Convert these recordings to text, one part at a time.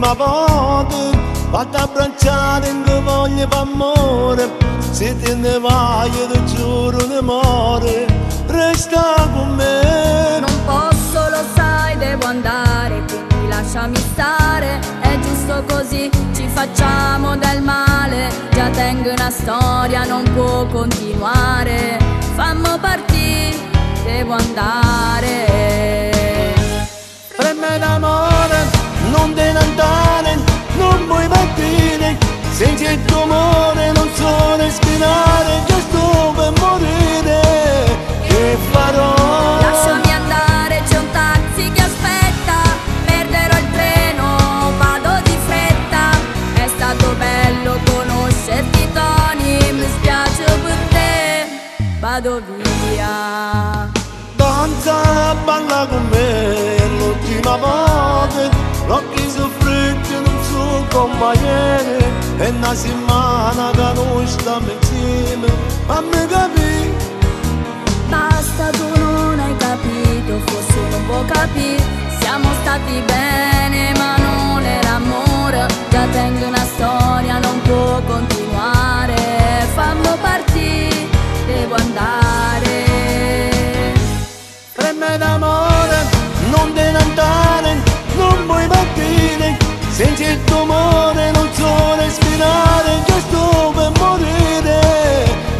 l'ultima volta, fatta abbracciare in che voglia d'amore, se te ne vai ti giuro ne muore, resta con me. Non posso, lo sai, devo andare, quindi lasciami stare, è giusto così, ci facciamo del male, già tengo una storia, non può continuare, fammo partire, devo andare. Preme d'amore, non te ne andare, non puoi partire, senza il tuo amore non so respirare, già sto per morire, che farò? Lasciami andare, c'è un taxi che aspetta, perderò il treno, vado di fretta, è stato bello conoscerti Tony, mi spiace per te, vado via. Danza, balla con me, è l'ultima volta, l'occhi soffritti non so come ieri, è una settimana che noi stiamo insieme, fammi capire. Basta, tu non hai capito, forse non può capire, siamo stati bene ma non era amore, già tengo una storia, non può continuare, fammo partire, devo andare. Preme d'amore, non te ne andare, non puoi partire, senza il tuo amore non so respirare, già sto per morire,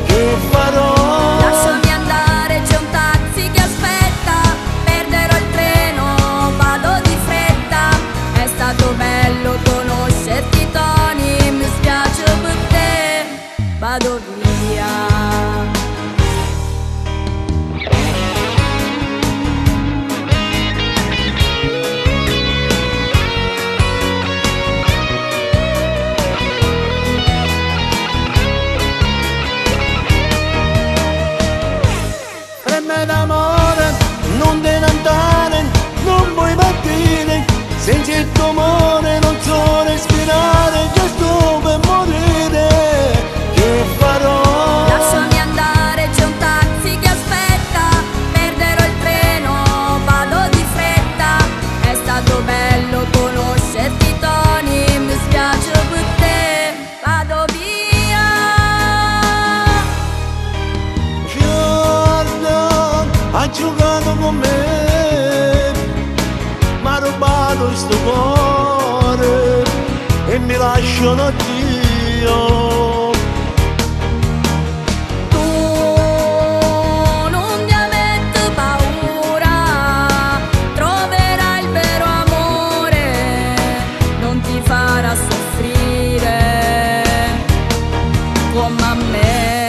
che farò? Lasciami andare, c'è un taxi che aspetta, perderò il treno, vado di fretta, è stato bello conoscerti Tony, mi spiace per te, vado via. Preme d'amore, non te ne andare, non puoi partire, senza il tuo amore non so respirare, già sto per morire, che farò? Lasciami andare, c'è un taxi che aspetta, perderò il treno, vado di fretta, è stato bello conoscerti Tony, mi spiace per te, vado via. Giorno, ha giocato con me, ma ha rubato sto cuore e mi lasciano Dio. Tu non ti metti paura, troverai il vero amore, non ti farà soffrire come a me.